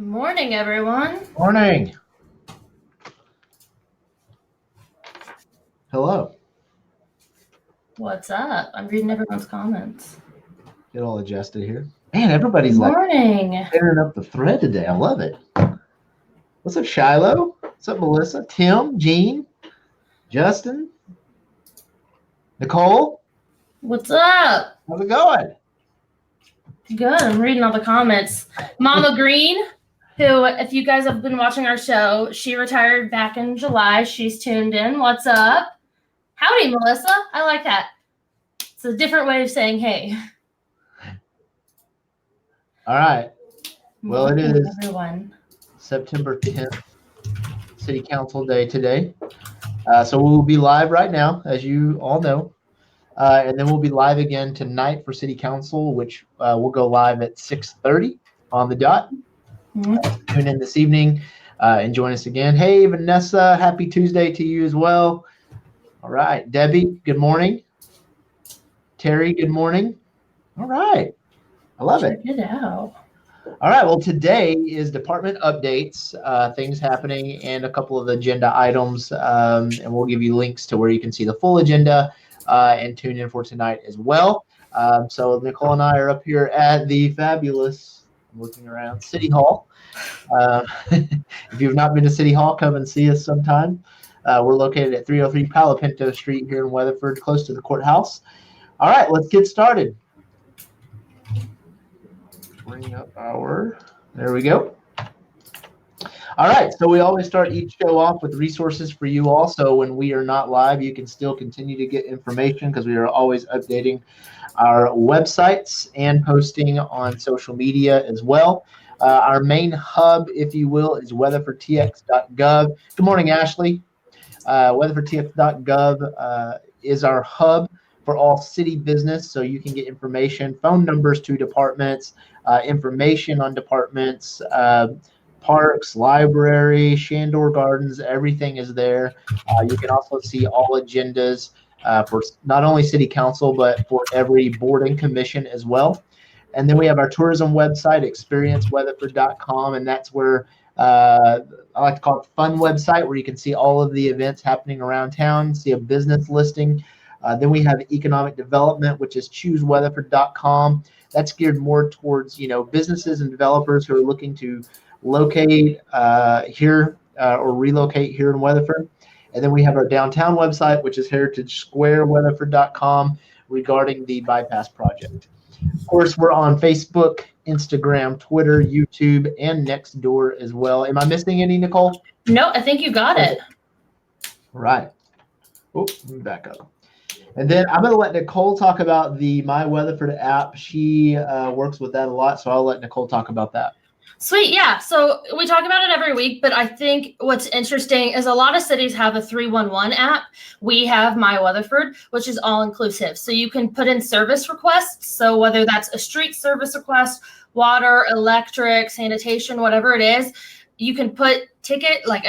Morning, everyone. Morning. Hello. What's up? I'm reading everyone's comments. Get all adjusted here. Man, everybody's Morning. tearing up the thread today. I love it. What's up, Shiloh? What's up, Melissa? Tim, Jean, Justin, Nicole? What's up? How's it going? Good. I'm reading all the comments. Mama Green, who, if you guys have been watching our show, she retired back in July. She's tuned in. What's up? Howdy, Melissa. I like that. It's a different way of saying hey. All right. Well, it is everyone. September 10th, City Council Day today. So we'll be live right now, as you all know. And then we'll be live again tonight for City Council, which will go live at 6:30 on the dot. Tune in this evening and join us again. Hey, Vanessa, happy Tuesday to you as well. All right. Debbie, good morning. Terry, good morning. All right. I love it. Check it out. All right. Well, today is department updates, things happening, and a couple of agenda items. And we'll give you links to where you can see the full agenda and tune in for tonight as well. So Nicole and I are up here at the fabulous, I'm looking around, City Hall. If you've not been to City Hall, come and see us sometime. We're located at 303 Palo Pinto Street here in Weatherford, close to the courthouse. All right, let's get started. Bring up there we go. All right, so we always start each show off with resources for you all. So when we are not live, you can still continue to get information because we are always updating our websites and posting on social media as well. Our main hub, if you will, is weatherfordtx.gov. Good morning, Ashley. Weatherfordtx.gov is our hub for all city business, so you can get information, phone numbers to departments, information on departments, parks, library, Shandor Gardens, everything is there. You can also see all agendas for not only city council, but for every board and commission as well. And then we have our tourism website, experienceweatherford.com, and that's where I like to call it fun website, where you can see all of the events happening around town, see a business listing. Then we have economic development, which is chooseweatherford.com. That's geared more towards, businesses and developers who are looking to locate here or relocate here in Weatherford. And then we have our downtown website, which is heritagesquareweatherford.com, regarding the bypass project. Of course, we're on Facebook, Instagram, Twitter, YouTube, and Nextdoor as well. Am I missing any, Nicole? No, I think you got it. Right. Oh, let me back up. And then I'm going to let Nicole talk about the My Weatherford app. She works with that a lot, so I'll let Nicole talk about that. Sweet, yeah. So we talk about it every week, but I think what's interesting is a lot of cities have a 311 app. We have My Weatherford, which is all-inclusive. So you can put in service requests. So whether that's a street service request, water, electric, sanitation, whatever it is, you can put ticket, like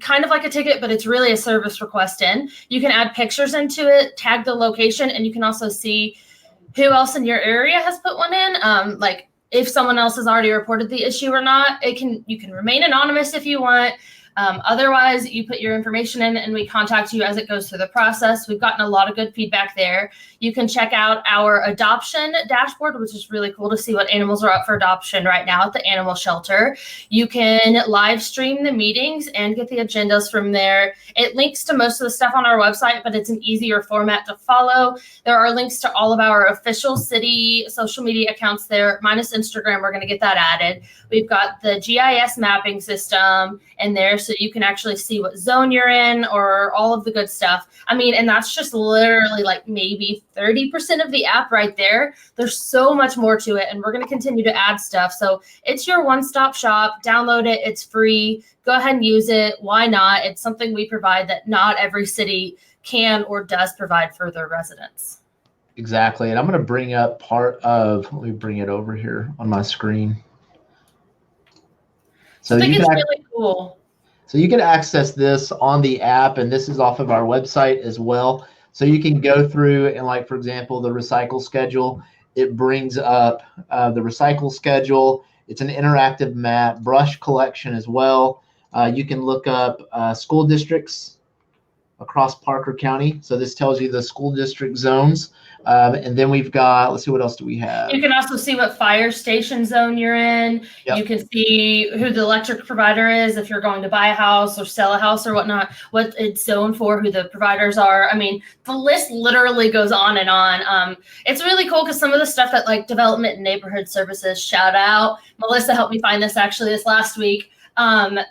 kind of like a ticket, but it's really a service request in. You can add pictures into it, tag the location, and you can also see who else in your area has put one in. Like if someone else has already reported the issue or not. You can remain anonymous if you want. Otherwise, you put your information in and we contact you as it goes through the process. We've gotten a lot of good feedback there. You can check out our adoption dashboard, which is really cool to see what animals are up for adoption right now at the animal shelter. You can live stream the meetings and get the agendas from there. It links to most of the stuff on our website, but it's an easier format to follow. There are links to all of our official city social media accounts there, minus Instagram. We're going to get that added. We've got the GIS mapping system in there, so you can actually see what zone you're in or all of the good stuff. I mean, and that's just literally like maybe 30% of the app right there. There's so much more to it, and we're going to continue to add stuff. So it's your one-stop shop. Download it. It's free. Go ahead and use it. Why not? It's something we provide that not every city can or does provide for their residents. Exactly. And I'm going to bring up let me bring it over here on my screen. So I think it's really cool. So you can access this on the app, and this is off of our website as well. So you can go through and, like, for example, the recycle schedule, it brings up the recycle schedule. It's an interactive map, brush collection as well. You can look up school districts across Parker County. So this tells you the school district zones. And then we've got, let's see, what else do we have? You can also see what fire station zone you're in. Yep. You can see who the electric provider is if you're going to buy a house or sell a house or whatnot, what it's zoned for, who the providers are. I mean, the list literally goes on and on. It's really cool because some of the stuff that like Development and Neighborhood Services, shout out. Melissa helped me find this actually this last week.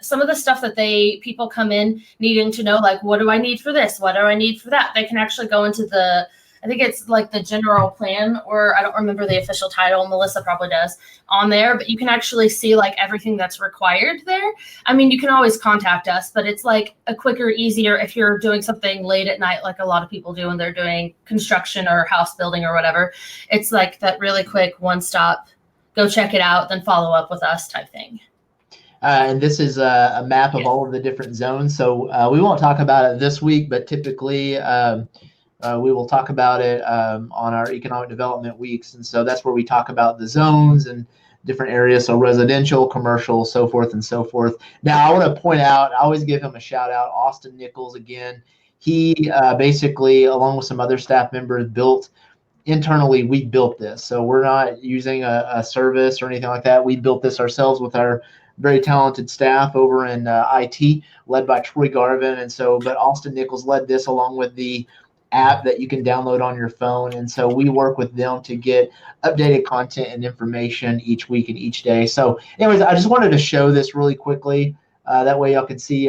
Some of the stuff that people come in needing to know, like, what do I need for this? What do I need for that? They can actually go into I think it's like the general plan, or I don't remember the official title. Melissa probably does on there, but you can actually see like everything that's required there. I mean, you can always contact us, but it's like a quicker, easier if you're doing something late at night, like a lot of people do when they're doing construction or house building or whatever. It's like that really quick one stop, go check it out, then follow up with us type thing. And this is a map of all of the different zones. So we won't talk about it this week, but typically we will talk about it on our economic development weeks. And so that's where we talk about the zones and different areas. So residential, commercial, so forth and so forth. Now, I want to point out, I always give him a shout out, Austin Nichols again. He basically, along with some other staff members, internally, we built this. So we're not using a service or anything like that. We built this ourselves with our very talented staff over in IT, led by Troy Garvin. And so, but Austin Nichols led this along with the app that you can download on your phone. And so we work with them to get updated content and information each week and each day. So anyways, I just wanted to show this really quickly. That way y'all can see,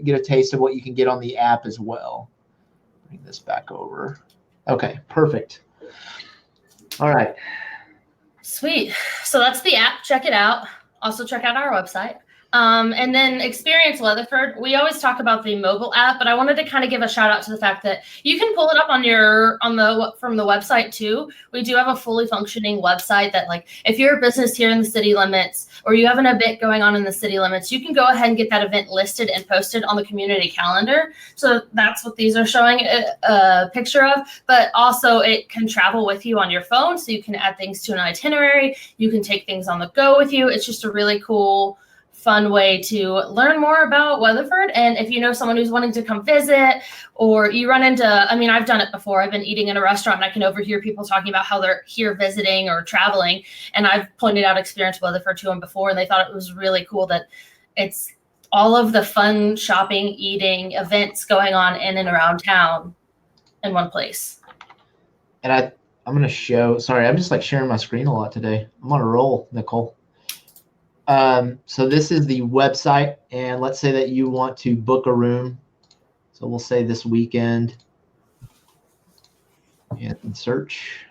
get a taste of what you can get on the app as well. Bring this back over. Okay, perfect. All right. Sweet. So that's the app. Check it out. Also check out our website. And then Experience Weatherford. We always talk about the mobile app, but I wanted to kind of give a shout out to the fact that you can pull it up from the website too. We do have a fully functioning website that, like, if you're a business here in the city limits or you have an event going on in the city limits, you can go ahead and get that event listed and posted on the community calendar. So that's what these are showing a picture of, but also it can travel with you on your phone. So you can add things to an itinerary. You can take things on the go with you. It's just a really cool, fun way to learn more about Weatherford. And if you know someone who's wanting to come visit, or you run into, I mean, I've done it before. I've been eating in a restaurant and I can overhear people talking about how they're here visiting or traveling. And I've pointed out Experience Weatherford to them before, and they thought it was really cool that it's all of the fun shopping, eating, events going on in and around town in one place. And I'm going to show, sorry, I'm just like sharing my screen a lot today. I'm on a roll, Nicole. So this is the website, and let's say that you want to book a room. So we'll say this weekend and search.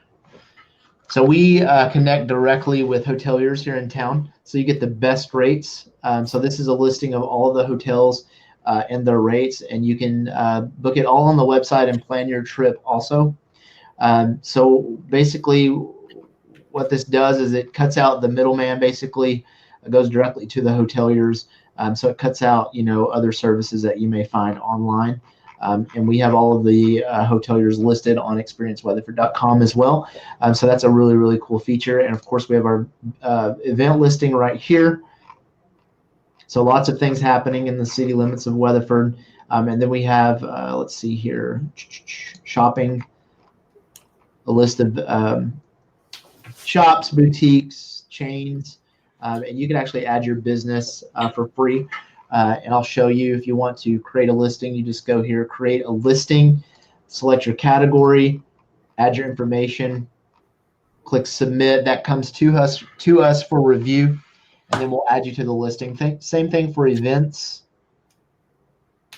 So we connect directly with hoteliers here in town, so you get the best rates. So this is a listing of all the hotels and their rates, and you can book it all on the website and plan your trip also. So basically what this does is it cuts out the middleman. Basically it goes directly to the hoteliers. So it cuts out, other services that you may find online. And we have all of the hoteliers listed on experienceweatherford.com as well. So that's a really, really cool feature. And of course, we have our event listing right here. So lots of things happening in the city limits of Weatherford. And then we have, let's see here, shopping, a list of shops, boutiques, chains. And you can actually add your business for free. And I'll show you, if you want to create a listing, you just go here, create a listing, select your category, add your information, click submit. That comes to us for review, and then we'll add you to the listing. Same thing for events.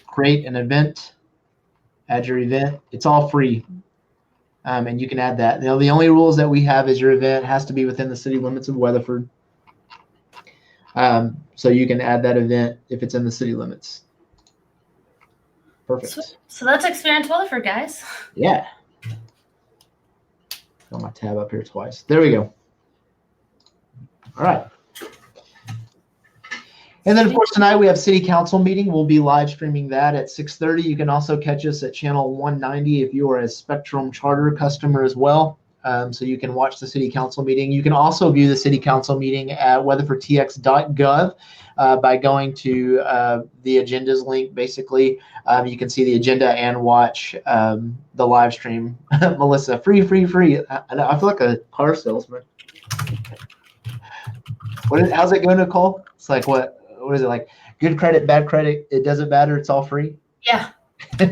Create an event, add your event. It's all free. And you can add that. Now, the only rules that we have is your event has to be within the city limits of Weatherford. So you can add that event if it's in the city limits. Perfect. So that's Experience Weatherford, guys. Yeah. Got my tab up here twice. There we go. All right. And then, of course, tonight we have City Council meeting. We'll be live streaming that at 6:30. You can also catch us at channel 190 if you are a Spectrum Charter customer as well. so you can watch the city council meeting. You can also view the city council meeting at weatherfordtx.gov by going to the agendas link. Basically, you can see the agenda and watch the live stream. Melissa, free. I feel like a car salesman. How's it going, Nicole? It's like, what is it like? Good credit, bad credit, it doesn't matter. It's all free. Yeah. I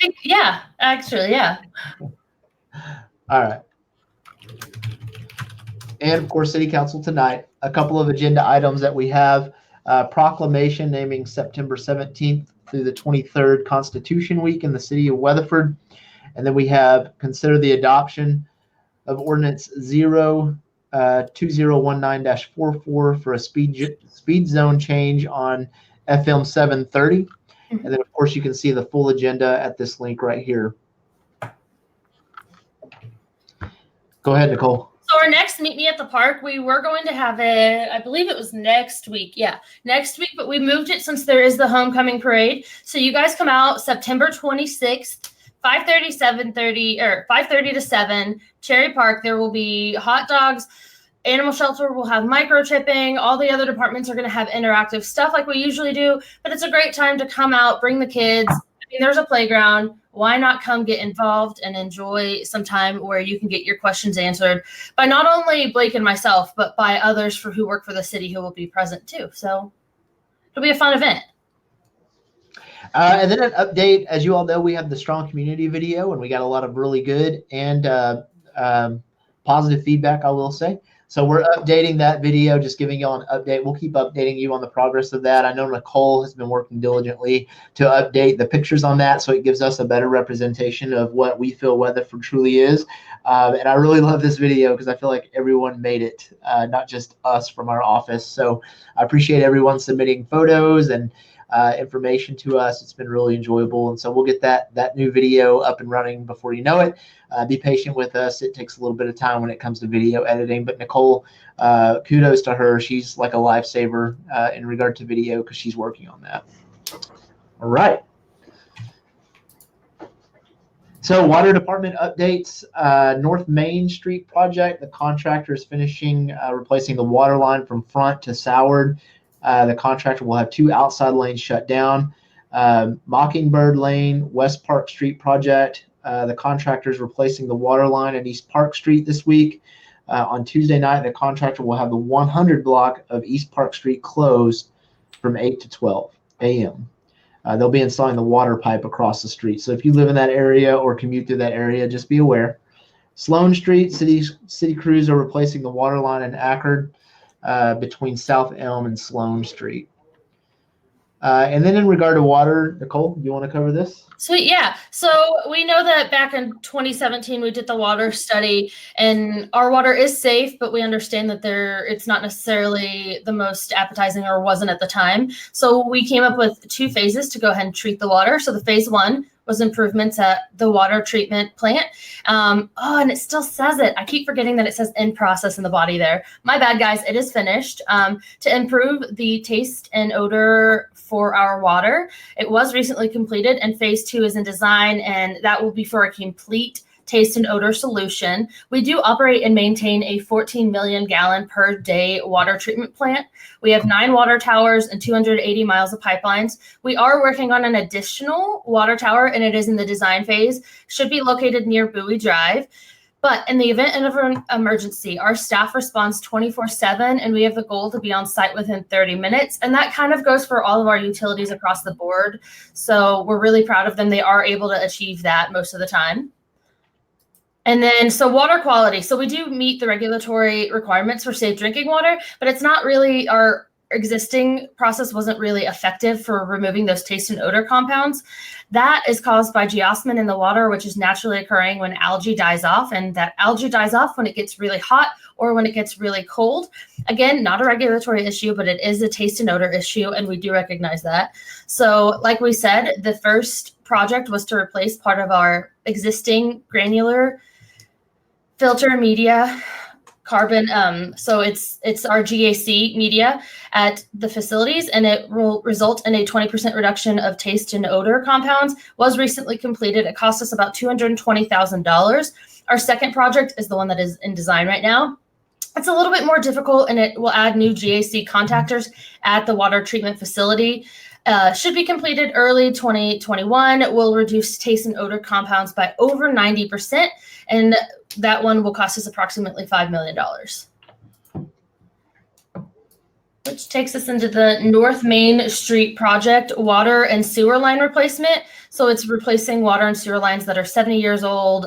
think, yeah, actually, yeah. All right. And of course, City Council tonight, a couple of agenda items that we have. Proclamation naming September 17th through the 23rd Constitution Week in the city of Weatherford. And then we have consider the adoption of ordinance 2019-44 for a speed zone change on FM 730. And then, of course, you can see the full agenda at this link right here. Go ahead, Nicole. So our next Meet Me at the Park, we were going to have it, I believe it was next week. Yeah, next week, but we moved it since there is the homecoming parade. So you guys come out September 26th, 5:30 to 7, Cherry Park. There will be hot dogs. Animal shelter will have microchipping. All the other departments are going to have interactive stuff like we usually do, but it's a great time to come out, bring the kids. I mean, there's a playground. Why not come get involved and enjoy some time where you can get your questions answered by not only Blake and myself, but by others who work for the city who will be present too. So it'll be a fun event. And then an update, as you all know, we have the Strong Community video, and we got a lot of really good and positive feedback, I will say. So we're updating that video, just giving you all an update. We'll keep updating you on the progress of that. I know Nicole has been working diligently to update the pictures on that, so it gives us a better representation of what we feel Weatherford truly is. And I really love this video because I feel like everyone made it, not just us from our office. So I appreciate everyone submitting photos and information to us. It's been really enjoyable, and so we'll get that new video up and running before you know it. Be patient with us. It takes a little bit of time when it comes to video editing, but Nicole, kudos to her. She's like a lifesaver in regard to video because she's working on that. All right. So water department updates. North Main Street project, the contractor is finishing replacing the water line from Front to Soward. The contractor will have 2 outside lanes shut down. Mockingbird Lane, West Park Street project. The contractor is replacing the water line at East Park Street this week. On Tuesday night, the contractor will have the 100 block of East Park Street closed from 8 to 12 a.m. They'll be installing the water pipe across the street. So if you live in that area or commute through that area, just be aware. Sloan Street, city crews are replacing the water line in Ackerd between South Elm and Sloan Street. And then in regard to water, Nicole, you want to cover this? Sweet, yeah. So we know that back in 2017, we did the water study, and our water is safe, but we understand that it's not necessarily the most appetizing, or wasn't at the time. So we came up with 2 phases to go ahead and treat the water. So the phase 1 was improvements at the water treatment plant. And it still says it. I keep forgetting that it says in process in the body there. My bad, guys. It is finished. To improve the taste and odor for our water. It was recently completed, and phase 2 is in design, and that will be for a complete taste and odor solution. We do operate and maintain a 14 million gallon per day water treatment plant. We have 9 water towers and 280 miles of pipelines. We are working on an additional water tower, and it is in the design phase. Should be located near Bowie Drive. But in the event of an emergency, our staff responds 24/7, and we have the goal to be on site within 30 minutes. And that kind of goes for all of our utilities across the board. So we're really proud of them. They are able to achieve that most of the time. And then, so water quality. So we do meet the regulatory requirements for safe drinking water, but it's not really, our existing process wasn't really effective for removing those taste and odor compounds. That is caused by geosmin in the water, which is naturally occurring when algae dies off. And that algae dies off when it gets really hot or when it gets really cold. Again, not a regulatory issue, but it is a taste and odor issue, and we do recognize that. So like we said, the first project was to replace part of our existing granular filter media carbon. So it's our GAC media at the facilities, and it will result in a 20% reduction of taste and odor compounds. Was recently completed. It cost us about $220,000. Our second project is the one that is in design right now. It's a little bit more difficult, and it will add new GAC contactors at the water treatment facility. Should be completed early 2021. Will reduce taste and odor compounds by over 90%, and that one will cost us approximately $5 million. Which takes us into the North Main Street project, water and sewer line replacement. So it's replacing water and sewer lines that are 70 years old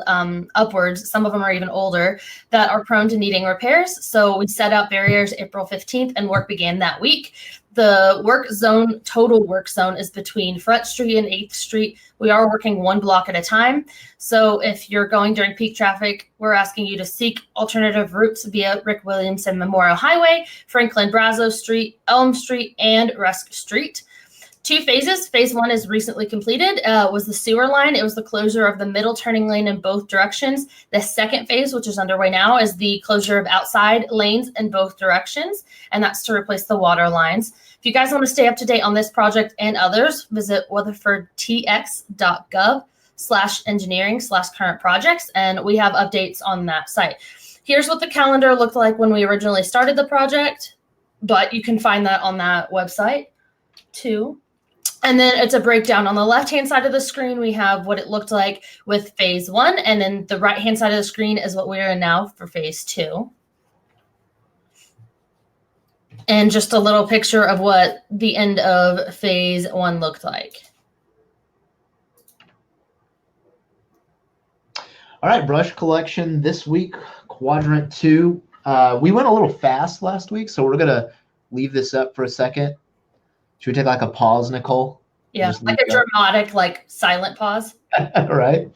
upwards. Some of them are even older, that are prone to needing repairs. So we set out barriers April 15th, and work began that week. The work zone, total work zone, is between Front Street and 8th Street. We are working one block at a time. So if you're going during peak traffic, we're asking you to seek alternative routes via Rick Williamson Memorial Highway, Franklin Brazo Street, Elm Street, and Rusk Street. 2 phases. Phase 1 is recently completed, was the sewer line. It was the closure of the middle turning lane in both directions. The second phase, which is underway now, is the closure of outside lanes in both directions, and that's to replace the water lines. If you guys want to stay up to date on this project and others, visit weatherfordtx.gov/engineering/current projects, and we have updates on that site. Here's what the calendar looked like when we originally started the project, but you can find that on that website too. And then it's a breakdown. On the left-hand side of the screen, we have what it looked like with phase 1. And then the right-hand side of the screen is what we're in now for phase 2. And just a little picture of what the end of phase 1 looked like. All right, brush collection this week, quadrant 2. We went a little fast last week, so we're going to leave this up for a second. Should we take like a pause, Nicole? Yeah, like a dramatic, like silent pause. Right.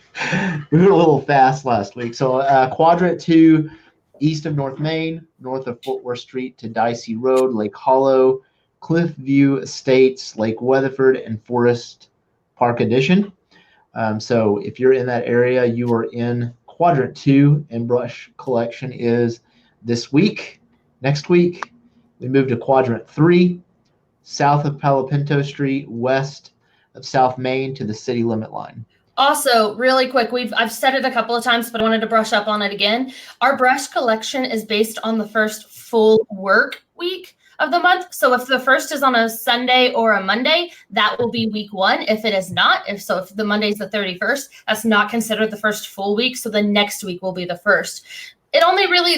We were a little fast last week. So quadrant 2, east of North Main, north of Fort Worth Street to Dicey Road, Lake Hollow, Cliffview Estates, Lake Weatherford, and Forest Park Addition. So if you're in that area, you are in quadrant 2, and brush collection is this week. Next week, we move to quadrant 3. South of Palo Pinto Street, west of South Main to the city limit line. Also, really quick, I've said it a couple of times, but I wanted to brush up on it again. Our brush collection is based on the first full work week of the month. So if the first is on a Sunday or a Monday, that will be week 1. If it is not, if the Monday is the 31st, that's not considered the first full week. So the next week will be the first. That only really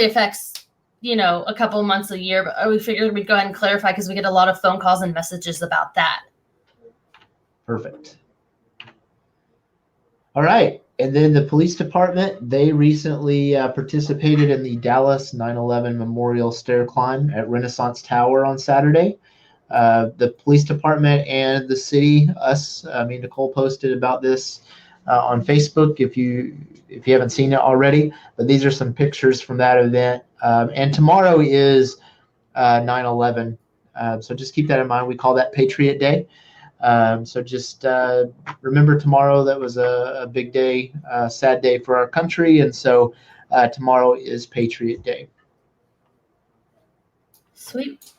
affects, a couple months a year, but we figured we'd go ahead and clarify because we get a lot of phone calls and messages about that. Perfect. All right. And then the police department, they recently participated in the Dallas 9/11 Memorial Stair Climb at Renaissance Tower on Saturday. The police department and the city, Nicole posted about this on Facebook if you haven't seen it already. But these are some pictures from that event. And tomorrow is 9/11. So just keep that in mind. We call that Patriot Day. So just remember tomorrow, that was a big day, sad day for our country. And so tomorrow is Patriot Day. Sweet.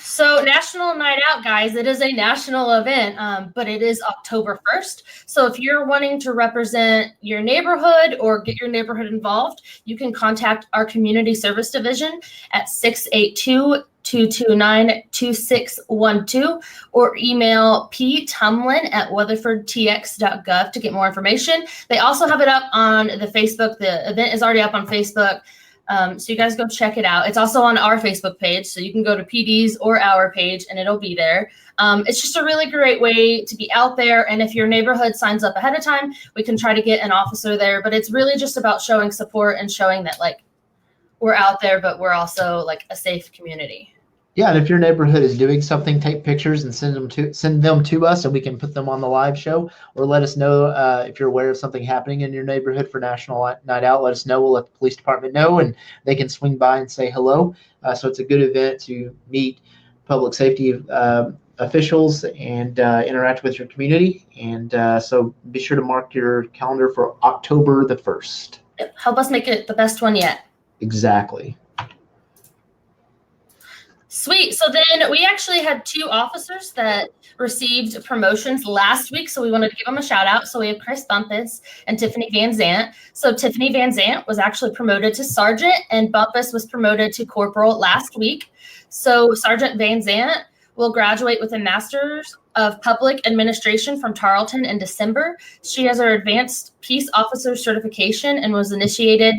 So National Night Out, guys, it is a national event, but it is October 1st. So if you're wanting to represent your neighborhood or get your neighborhood involved, you can contact our Community Service Division at 682-229-2612 or email ptumlin@weatherfordtx.gov to get more information. They also have it up on the Facebook. The event is already up on Facebook. So you guys go check it out. It's also on our Facebook page, so you can go to PD's or our page and it'll be there. It's just a really great way to be out there. And if your neighborhood signs up ahead of time, we can try to get an officer there. But it's really just about showing support and showing that we're out there, but we're also a safe community. Yeah, and if your neighborhood is doing something, take pictures and send them to us, and we can put them on the live show. Or let us know if you're aware of something happening in your neighborhood for National Night Out. Let us know. We'll let the police department know, and they can swing by and say hello. So it's a good event to meet public safety officials and interact with your community. And so be sure to mark your calendar for October the 1st. Yep. Help us make it the best one yet. Exactly. Sweet. So then we actually had 2 officers that received promotions last week. So we wanted to give them a shout out. So we have Chris Bumpus and Tiffany Van Zant. So Tiffany Van Zant was actually promoted to sergeant and Bumpus was promoted to corporal last week. So Sergeant Van Zant will graduate with a Master's of Public Administration from Tarleton in December. She has her Advanced Peace Officer certification and was initiated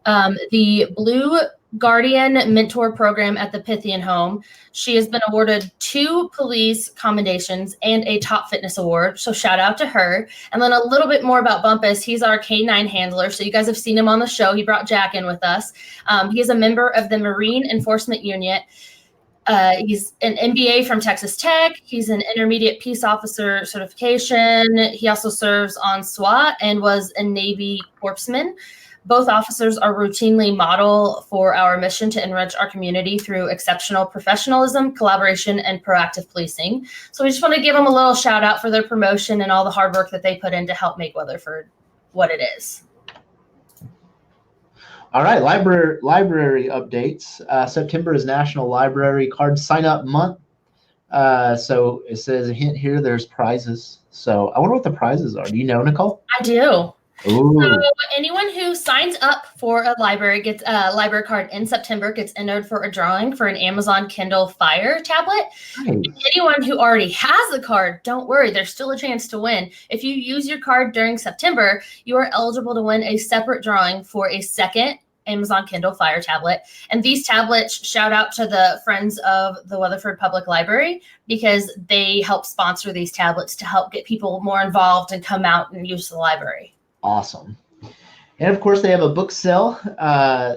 the Blue Guardian Mentor Program at the Pythian Home. She has been awarded 2 police commendations and a top fitness award. So shout out to her. And then a little bit more about Bumpus. He's our K9 handler. So you guys have seen him on the show. He brought Jack in with us. He is a member of the Marine Enforcement Unit. He's an MBA from Texas Tech. He's an intermediate peace officer certification. He also serves on SWAT and was a Navy corpsman. Both officers are routinely model for our mission to enrich our community through exceptional professionalism, collaboration, and proactive policing. So we just want to give them a little shout out for their promotion and all the hard work that they put in to help make Weatherford what it is. All right, library updates. September is National Library Card Sign-Up Month. So it says a hint here, there's prizes. So I wonder what the prizes are. Do you know, Nicole? I do. Ooh. So anyone who signs up for a library gets a library card in September, gets entered for a drawing for an Amazon Kindle Fire tablet. Nice. Anyone who already has a card, don't worry, there's still a chance to win. If you use your card during September, you are eligible to win a separate drawing for a second Amazon Kindle Fire tablet. And these tablets, shout out to the Friends of the Weatherford Public Library, because they help sponsor these tablets to help get people more involved and come out and use the library. Awesome. And of course, they have a book sale.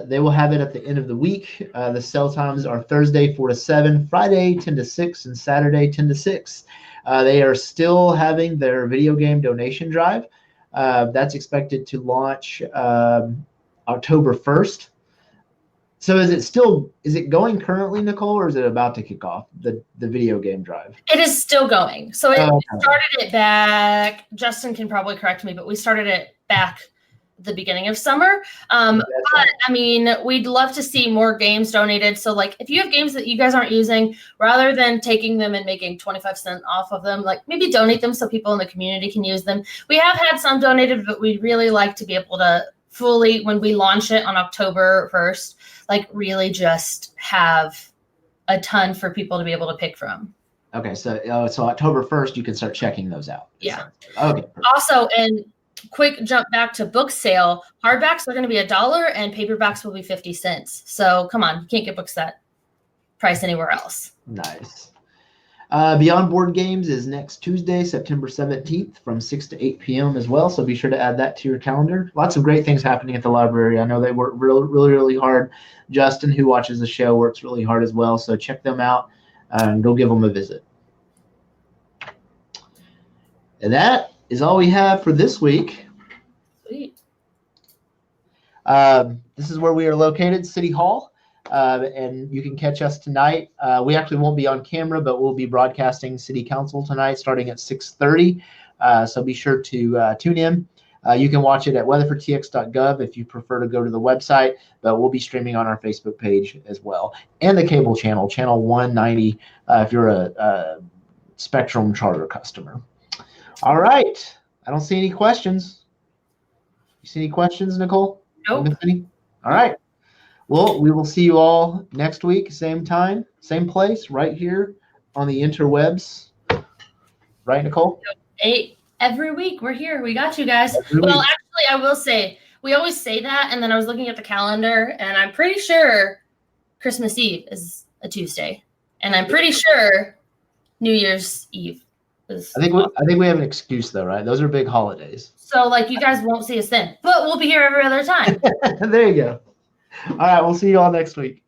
They will have it at the end of the week. The sale times are Thursday 4 to 7, Friday 10 to 6, and Saturday 10 to 6. They are still having their video game donation drive. That's expected to launch October 1st. So is it going currently, Nicole, or is it about to kick off the video game drive? It is still going. So we started it back, Justin can probably correct me, but we started it back the beginning of summer. But I mean, we'd love to see more games donated. So like if you have games that you guys aren't using, rather than taking them and making 25 cents off of them, like maybe donate them so people in the community can use them. We have had some donated, but we'd really like to be able to fully, when we launch it on October 1st, like really just have a ton for people to be able to pick from. Okay, so October 1st, you can start checking those out. Yeah. Okay. Perfect. Also, and quick jump back to book sale, hardbacks are going to be $1 and paperbacks will be 50 cents. So come on, you can't get books that price anywhere else. Nice. Beyond Board Games is next Tuesday, September 17th from 6 to 8 p.m. as well. So be sure to add that to your calendar. Lots of great things happening at the library. I know they work really hard. Justin, who watches the show, works really hard as well. So check them out and go give them a visit. And that is all we have for this week. Sweet. This is where we are located, City Hall. And you can catch us tonight. We actually won't be on camera, but we'll be broadcasting City Council tonight starting at 6:30. So be sure to tune in. You can watch it at weatherfordtx.gov if you prefer to go to the website, but we'll be streaming on our Facebook page as well. And the cable channel, channel 190, if you're a Spectrum Charter customer. All right. I don't see any questions. You see any questions, Nicole? Nope. All right. Well, we will see you all next week, same time, same place, right here on the interwebs. Right, Nicole? Every week we're here. We got you guys. Actually, I will say, we always say that, and then I was looking at the calendar, and I'm pretty sure Christmas Eve is a Tuesday, and I'm pretty sure New Year's Eve is. I think we have an excuse though, right? Those are big holidays. So like you guys won't see us then, but we'll be here every other time. There you go. All right, we'll see you all next week.